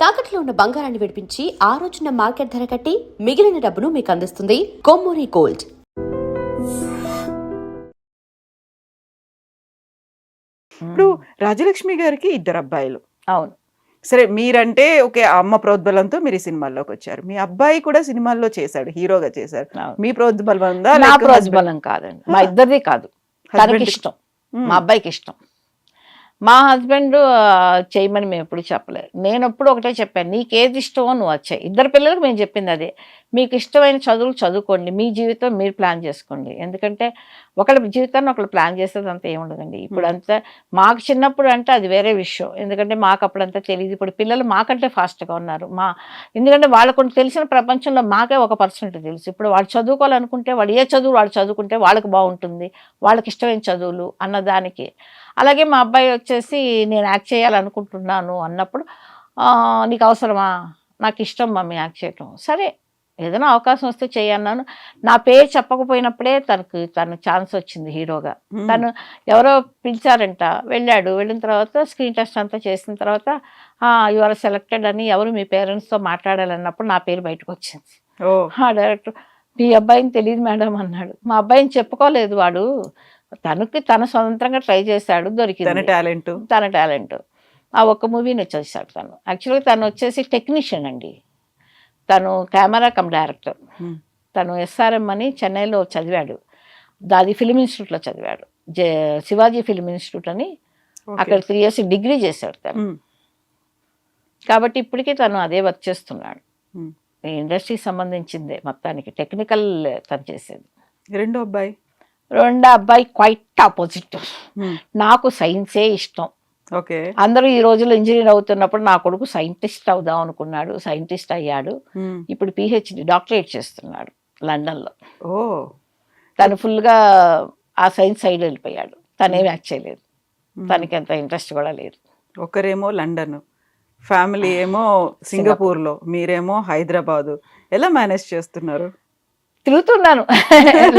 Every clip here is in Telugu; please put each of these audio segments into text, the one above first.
తాకట్లో ఉన్న బంగారాన్ని విడిపించి ఆ రోజున మార్కెట్ ధర కట్టి మిగిలిన డబ్బును మీకు అందిస్తుంది కొమ్మూరి గోల్డ్. ఇప్పుడు రాజలక్ష్మి గారికి 2 అబ్బాయిలు. అవును. సరే, మీరంటే ఓకే, అమ్మ ప్రోద్బలంతో మీరు ఈ సినిమాల్లోకి వచ్చారు. మీ అబ్బాయి కూడా సినిమాల్లో చేశాడు, హీరోగా చేశారు. అవును. మీ ప్రోద్బలం ఉందా? నా ప్రోద్బలం కాదండి, మా ఇద్దరిది కాదు. తనకి ఇష్టం, మా అబ్బాయికి ఇష్టం. మా హస్బెండ్ చేయమని మేము ఎప్పుడు చెప్పలేదు. నేను ఎప్పుడు ఒకటే చెప్పాను, నీకేది ఇష్టమో నువ్వు వచ్చాయి. ఇద్దరు పిల్లలకు మేము చెప్పింది అదే, మీకు ఇష్టమైన చదువులు చదువుకోండి, మీ జీవితం మీరు ప్లాన్ చేసుకోండి. ఎందుకంటే ఒకళ్ళ జీవితాన్ని ఒకళ్ళు ప్లాన్ చేసేది అంతా ఏముండదండి. ఇప్పుడు అంతా మాకు చిన్నప్పుడు అంటే అది వేరే విషయం, ఎందుకంటే మాకు అప్పుడంతా తెలియదు. ఇప్పుడు పిల్లలు మాకంటే ఫాస్ట్గా ఉన్నారు. ఎందుకంటే వాళ్ళకు తెలిసిన ప్రపంచంలో మాకే 1% తెలుసు. ఇప్పుడు వాళ్ళు చదువుకోవాలనుకుంటే వాడు ఏ చదువు వాడు చదువుకుంటే వాళ్ళకి బాగుంటుంది, వాళ్ళకి ఇష్టమైన చదువులు అన్నదానికి. అలాగే మా అబ్బాయి వచ్చేసి నేను యాక్ట్ చేయాలనుకుంటున్నాను అన్నప్పుడు, నీకు అవసరమా? నాకు ఇష్టం మమ్మీ యాక్ట్ చేయటం. సరే, ఏదైనా అవకాశం వస్తే చేయన్నాను. నా పేరు చెప్పకపోయినప్పుడే తను ఛాన్స్ వచ్చింది హీరోగా. తను ఎవరో పిలిచారంట, వెళ్ళాడు. వెళ్ళిన తర్వాత స్క్రీన్ టెస్ట్ అంతా చేసిన తర్వాత యు ఆర్ సెలెక్టెడ్ అని ఎవరు మీ పేరెంట్స్తో మాట్లాడాలన్నప్పుడు నా పేరు బయటకు వచ్చింది. డైరెక్టర్, మీ అబ్బాయిని తెలియదు మేడం అన్నాడు. మా అబ్బాయిని చెప్పుకోలేదు వాడు, తను స్వతంత్రంగా ట్రై చేశాడు, దొరికింది తన టాలెంట్. ఆ ఒక్క మూవీని చేశాడు తను. యాక్చువల్గా తను వచ్చేసి టెక్నీషియన్ అండి, తను కెమెరా కమ్ డైరెక్టర్. తను ఎస్ఆర్ఎం అని చెన్నైలో చదివాడు, దాది ఫిల్మ్ ఇన్స్టిట్యూట్లో చదివాడు, శివాజీ ఫిల్మ్ ఇన్స్టిట్యూట్ అని. అక్కడ 3 years డిగ్రీ చేశాడు తను. కాబట్టి ఇప్పటికీ తను అదే వర్క్ చేస్తున్నాడు. ఇండస్ట్రీకి సంబంధించిందే మొత్తానికి, టెక్నికల్ తను చేసేది. రెండో అబ్బాయి క్వైట్ ఆపోజిట్. నాకు సైన్సే ఇష్టం. అందరూ ఈ రోజుల్లో ఇంజనీర్ అవుతున్నప్పుడు నా కొడుకు సైంటిస్ట్ అవుదాం అనుకున్నాడు, సైంటిస్ట్ అయ్యాడు. ఇప్పుడు PhD డాక్టరేట్ చేస్తున్నాడు లండన్లో. తను ఫుల్గా ఆ సైన్స్ సైడ్ వెళ్ళిపోయాడు. తనేమి యాక్ట్ చేయలేదు, తనకి అంత ఇంట్రెస్ట్ కూడా లేదు. ఒకరేమో లండన్, ఫ్యామిలీ ఏమో సింగపూర్లో, మీరేమో హైదరాబాదు. ఎలా మేనేజ్ చేస్తున్నారు? తిరుగుతున్నాను,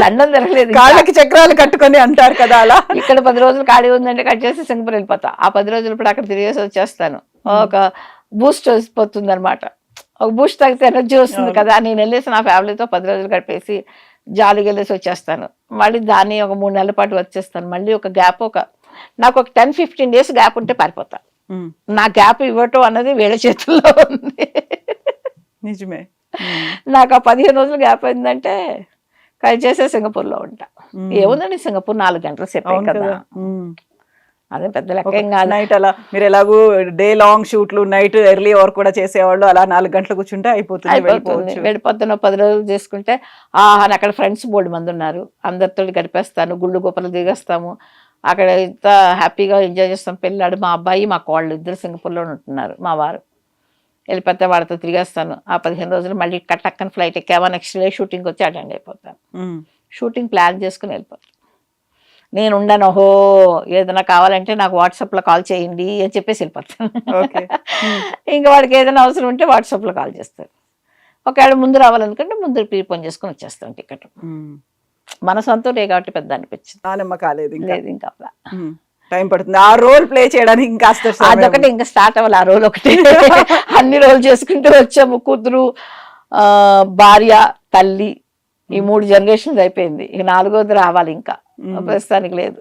లండన్ తిరగలేదు. కాళ్ళకి చక్రాలు కట్టుకొని అంటారు కదా, అలా ఇక్కడ 10 రోజులు ఖాళీ ఉందంటే కట్ చేసి సింగపూర్ వెళ్ళిపోతా. ఆ 10 రోజులు ఇప్పుడు అక్కడ తిరిగేసి వచ్చేస్తాను. ఒక బూస్ట్ వస్తుంది అనమాట, ఒక బూస్ట్ తాగితే ఎనర్జీ వస్తుంది కదా. నేను వెళ్ళేసి నా ఫ్యామిలీతో 10 రోజులు గడిపేసి జాలీగా వెళ్ళేసి వచ్చేస్తాను. మళ్ళీ దాన్ని ఒక 3 నెలల పాటు వచ్చేస్తాను. మళ్ళీ ఒక గ్యాప్, నాకు ఒక 10-15 days గ్యాప్ ఉంటే పారిపోతా. నా గ్యాప్ ఇవ్వటం అన్నది వీళ్ళ చేతుల్లో ఉంది. నిజమే. నాకు ఆ 15 రోజులు గ్యాప్ అయిందంటే కట్ చేసే సింగపూర్లో ఉంటా. ఏముందండి, సింగపూర్ 4 గంటల సేపు కదా, అదే పెద్ద లెక్క కాదు. నైట్ అలా మీరు ఎలాగూ డే లాంగ్ షూట్లు, నైట్ ఎర్లీ వర్క్ కూడా చేసేవాళ్ళు, అలా 4 గంటలు కూర్చుంటే అయిపోతుంది. వెళ్ళిపోతున్నా 10 రోజులు చేసుకుంటే అక్కడ ఫ్రెండ్స్ బోల్డ్ మంది ఉన్నారు, అందరితో గడిపేస్తాను. గుళ్ళు గోపలు దిగేస్తాము, అక్కడ ఇంత హ్యాపీగా ఎంజాయ్ చేస్తాం. పెళ్ళాడు మా అబ్బాయి, మా కోళ్ళు ఇద్దరు సింగపూర్లో ఉంటున్నారు. మా వారు వెళ్ళిపోతే వాడితో తిరిగేస్తాను. ఆ 15 రోజులు మళ్ళీ టక్కన ఫ్లైట్ ఎక్కామా, నెక్స్ట్ డే షూటింగ్ వచ్చి అటెండ్ అయిపోతాను. షూటింగ్ ప్లాన్ చేసుకుని వెళ్ళిపోతాను. నేను ఉండను, ఏదైనా కావాలంటే నాకు వాట్సాప్లో కాల్ చేయండి అని చెప్పేసి వెళ్ళిపోతాను. ఇంకా వాడికి ఏదైనా అవసరం ఉంటే వాట్సాప్లో కాల్ చేస్తాను. ఒకవేళ ముందు రావాలనుకుంటే ముందు ప్రీపోన్ చేసుకుని వచ్చేస్తాను టికెట్. మన సొంతూరే కాబట్టి పెద్ద అనిపించింది, లేదు ఇంకా టైం పడుతుంది ఆ రోల్ ప్లే చేయడానికి. ఇంకా అదొకటి ఇంకా స్టార్ట్ అవ్వాలి, ఆ రోల్ ఒకటి. అన్ని రోల్ చేసుకుంటూ వచ్చాము, కూతురు, భార్య, తల్లి, ఈ 3 generations అయిపోయింది. ఇక 4వది రావాలి, ఇంకా ప్రస్తుతానికి లేదు.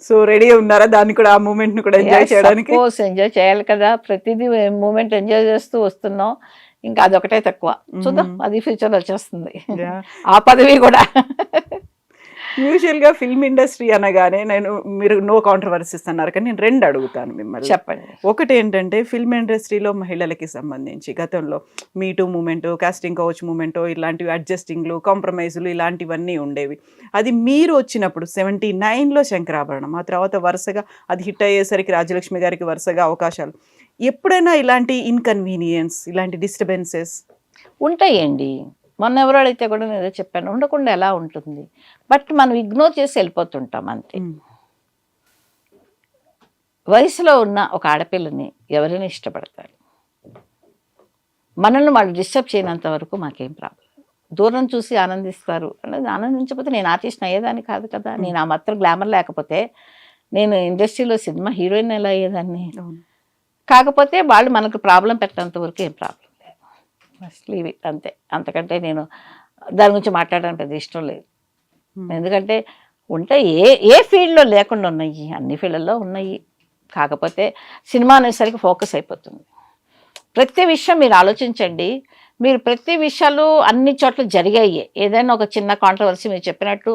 సో రెడీ ఉన్నారా దాన్ని కూడా, ఆ మూమెంట్ ని కూడా ఎంజాయ్ చేయడానికి? ఎంజాయ్ చేయాలి కదా, ప్రతిదీ మూమెంట్ ఎంజాయ్ చేస్తూ వస్తున్నాం. ఇంకా అదొకటే తక్కువ, చూద్దాం అది ఫ్యూచర్లో వచ్చేస్తుంది ఆ పదవి కూడా. యూజువల్గా ఫిల్మ్ ఇండస్ట్రీ అనగానే మీరు నో కాంట్రవర్సీస్ అన్నారు, కానీ నేను 2 అడుగుతాను మిమ్మల్ని. చెప్పండి. ఒకటి ఏంటంటే, ఫిల్మ్ ఇండస్ట్రీలో మహిళలకి సంబంధించి గతంలో మీటూ మూమెంట్, కాస్టింగ్ కౌచ్ మూమెంట్, ఇలాంటివి అడ్జస్టింగ్లు, కాంప్రమైజులు ఇలాంటివన్నీ ఉండేవి. అది మీరు వచ్చినప్పుడు 79లో శంకరాభరణం, ఆ తర్వాత వరుసగా అది హిట్ అయ్యేసరికి రాజలక్ష్మి గారికి వరుసగా అవకాశాలు. ఎప్పుడైనా ఇలాంటి ఇన్కన్వీనియన్స్, ఇలాంటి డిస్టర్బెన్సెస్ ఉంటాయండి. మొన్న ఎవరో అడిగితే కూడా నేను ఏదో చెప్పాను, ఉండకుండా ఎలా ఉంటుంది. బట్ మనం ఇగ్నోర్ చేసి వెళ్ళిపోతుంటాం అంతే. వయసులో ఉన్న ఒక ఆడపిల్లని ఎవరైనా ఇష్టపడతారు, మనల్ని వాళ్ళు డిస్టర్బ్ చేయనంత వరకు మాకేం ప్రాబ్లం. దూరం చూసి ఆనందిస్తారు అనేది, ఆనందించకపోతే నేను ఆర్టిస్ట్ అయ్యేదాన్ని కాదు కదా. నేను ఆ మాత్రం గ్లామర్ లేకపోతే నేను ఇండస్ట్రీలో సినిమా హీరోయిన్ ఎలా అయ్యేదాన్ని? కాకపోతే వాళ్ళు మనకు ప్రాబ్లం పెట్టేంత వరకు ఏం ప్రాబ్లం లేదు, ఫస్ట్ లీవ్ ఇట్ అంతే. అంతకంటే నేను దాని గురించి మాట్లాడడానికి పెద్ద ఇష్టం లేదు. ఎందుకంటే ఉంటే ఏ ఫీల్డ్లో లేకుండా ఉన్నాయి, అన్ని ఫీల్డ్లో ఉన్నాయి. కాకపోతే సినిమా అనేసరికి ఫోకస్ అయిపోతుంది. ప్రతి విషయం మీరు ఆలోచించండి, మీరు ప్రతి విషయాలు అన్ని చోట్ల జరిగాయి. ఏదైనా ఒక చిన్న కాంట్రవర్సీ మీరు చెప్పినట్టు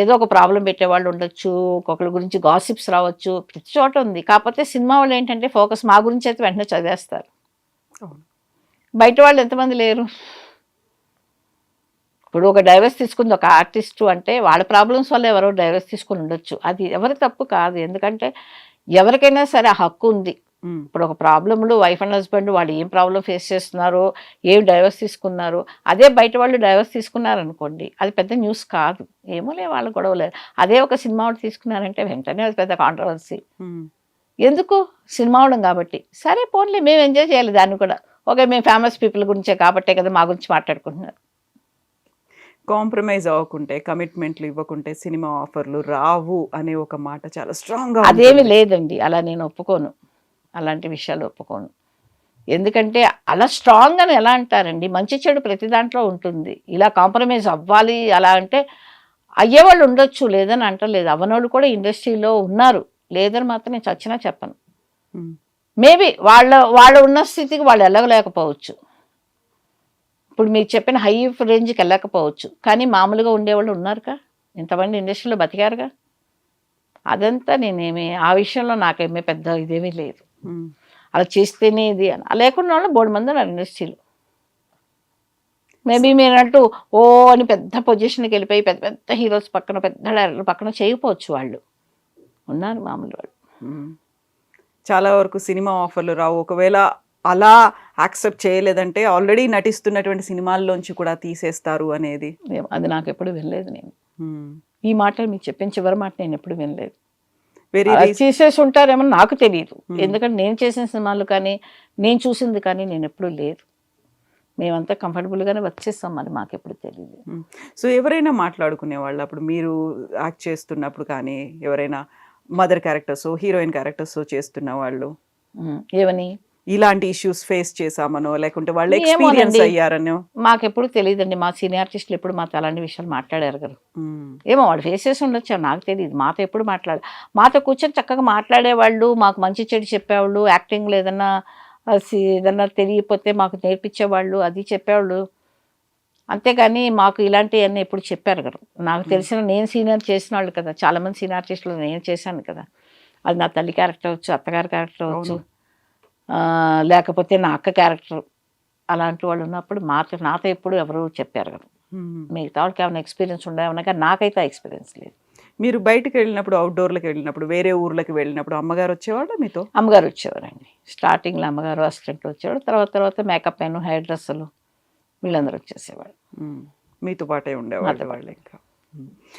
ఏదో ఒక ప్రాబ్లం పెట్టేవాళ్ళు ఉండొచ్చు, ఒక్కొక్కరి గురించి గాసిప్స్ రావచ్చు, ప్రతి చోట ఉంది. కాకపోతే సినిమా వాళ్ళు ఏంటంటే ఫోకస్ మా గురించి అయితే వెంటనే చదివేస్తారు. బయట వాళ్ళు ఎంతమంది లేరు. ఇప్పుడు ఒక డైవర్స్ తీసుకుంది ఒక ఆర్టిస్టు అంటే వాళ్ళ ప్రాబ్లమ్స్ వల్ల ఎవరో డైవర్స్ తీసుకుని ఉండొచ్చు, అది ఎవరి తప్పు కాదు. ఎందుకంటే ఎవరికైనా సరే ఆ హక్కు ఉంది. ఇప్పుడు ఒక ప్రాబ్లంలో వైఫ్ అండ్ హస్బెండ్ వాళ్ళు ఏం ప్రాబ్లం ఫేస్ చేస్తున్నారో, ఏం డైవర్స్ తీసుకున్నారు, అదే బయట వాళ్ళు డైవర్స్ తీసుకున్నారు అనుకోండి, అది పెద్ద న్యూస్ కాదు. ఏమోలే వాళ్ళు గొడవలేదు. అదే ఒక సినిమా వాళ్ళు తీసుకున్నారంటే వెంటనే అది పెద్ద కాంట్రవర్సీ. ఎందుకు? సినిమా అవడం కాబట్టి సరే పోన్లే, మేము ఎంజాయ్ చేయాలి దాన్ని కూడా. ఓకే, మేము ఫేమస్ పీపుల్ గురించే కాబట్టే కదా మా గురించి మాట్లాడుకుంటున్నారు. కాంప్రమైజ్ అవ్వకుంటే, కమిట్మెంట్లు ఇవ్వకుంటే సినిమా ఆఫర్లు రావు అనే ఒక మాట చాలా స్ట్రాంగ్గా అదేమి లేదండి, అలా నేను ఒప్పుకోను, అలాంటి విషయాలు ఒప్పుకోను. ఎందుకంటే అలా స్ట్రాంగ్ అని ఎలా అంటారండి, మంచి చెడు ప్రతి దాంట్లో ఉంటుంది. ఇలా కాంప్రమైజ్ అవ్వాలి అలా అంటే అయ్యేవాళ్ళు ఉండొచ్చు, లేదని అంటలేదు. అవ్వనోళ్ళు కూడా ఇండస్ట్రీలో ఉన్నారు, లేదని మాత్రం నేను చచ్చినా చెప్పను. మేబీ వాళ్ళ ఉన్న స్థితికి వాళ్ళు వెళ్ళలేకపోవచ్చు. ఇప్పుడు మీరు చెప్పిన హై రేంజ్కి వెళ్ళకపోవచ్చు, కానీ మామూలుగా ఉండేవాళ్ళు ఉన్నారుగా, ఇంతమంది ఇండస్ట్రీలో బతికారుగా. అదంతా నేనేమి ఆ విషయంలో నాకేమీ పెద్ద ఇదేమీ లేదు. అలా చేస్తేనే ఇది అని లేకుండా వాళ్ళు బోర్డు మంది ఉన్నారు ఇండస్ట్రీలో. మేబీ మీరంటూ ఓ అని పెద్ద పొజిషన్కి వెళ్ళిపోయి పెద్ద పెద్ద హీరోస్ పక్కన, పెద్ద డైరెక్టర్ పక్కన చేయకపోవచ్చు, వాళ్ళు ఉన్నారు మామూలు వాళ్ళు. చాలా వరకు సినిమా ఆఫర్లు రావు. ఒకవేళ అలా యాక్సెప్ట్ చేయలేదంటే ఆల్రెడీ నటిస్తున్నటువంటి సినిమాల్లోంచి కూడా తీసేస్తారు అనేది అది నాకు ఎప్పుడు వినలేదు. నేను ఈ మాటలు మీకు చెప్పిన చివరి మాట నేను ఎప్పుడు వినలేదు. తీసేసి ఉంటారేమో నాకు తెలియదు, ఎందుకంటే నేను చేసిన సినిమాలు కానీ నేను చూసింది కానీ నేను ఎప్పుడు లేదు. మేమంతా కంఫర్టబుల్గానే వచ్చేస్తాం, మరి మాకు ఎప్పుడు తెలియదు. సో ఎవరైనా మాట్లాడుకునే వాళ్ళు అప్పుడు మీరు యాక్ట్ చేస్తున్నప్పుడు కానీ, ఎవరైనా మదర్ క్యారెక్టర్స్, హీరోయిన్ క్యారెక్టర్స్ చేస్తున్న వాళ్ళు ఏమని ఇలాంటి ఇష్యూస్ ఫేస్ చేసామనో, లేకుంటే వాళ్ళు ఎక్స్పీరియన్స్ అయ్యారనో? మాకెప్పుడు తెలియదండి, మా సీనియర్ ఆర్టిస్టులు ఎప్పుడు మాతో అలాంటి విషయాలు మాట్లాడారు కదా. ఏమో వాళ్ళు ఫేస్ చేసి ఉండొచ్చు, నాకు తెలియదు. మాతో ఎప్పుడు మాతో కూర్చొని చక్కగా మాట్లాడేవాళ్ళు, మాకు మంచి చెడు చెప్పేవాళ్ళు, యాక్టింగ్లో ఏదన్నా తెలియకపోతే మాకు నేర్పించేవాళ్ళు, అది చెప్పేవాళ్ళు. అంతేగాని మాకు ఇలాంటివన్నీ ఎప్పుడు చెప్పారు కదా. నాకు తెలిసిన నేను సీనియర్ చేసిన వాళ్ళు కదా, చాలామంది సీనియర్ ఆర్టిస్టులు నేను చేశాను కదా. అది నా తల్లి క్యారెక్టర్ అవచ్చు, అత్తగారి క్యారెక్టర్ అవచ్చు, లేకపోతే నా అక్క క్యారెక్టర్, అలాంటి వాళ్ళు ఉన్నప్పుడు నాతో ఎప్పుడు ఎవరు చెప్పారు కదా. మిగతా వాళ్ళకి ఏమైనా ఎక్స్పీరియన్స్ ఉండేమన్నా కానీ నాకైతే ఎక్స్పీరియన్స్ లేదు. మీరు బయటకు వెళ్ళినప్పుడు, అవుట్డోర్లకు వెళ్ళినప్పుడు, వేరే ఊర్లకు వెళ్ళినప్పుడు అమ్మగారు వచ్చేవాళ్ళ మీతో? అమ్మగారు వచ్చేవారండి. స్టార్టింగ్లో అమ్మగారు, అసిస్టెంట్ వచ్చేవాడు, తర్వాత మేకప్ మెన్, హెయిర్ డ్రెస్సులు వీళ్ళందరూ వచ్చేసేవాడు. మీతో పాటే ఉండేవాళ్ళు వాళ్ళు. ఇంకా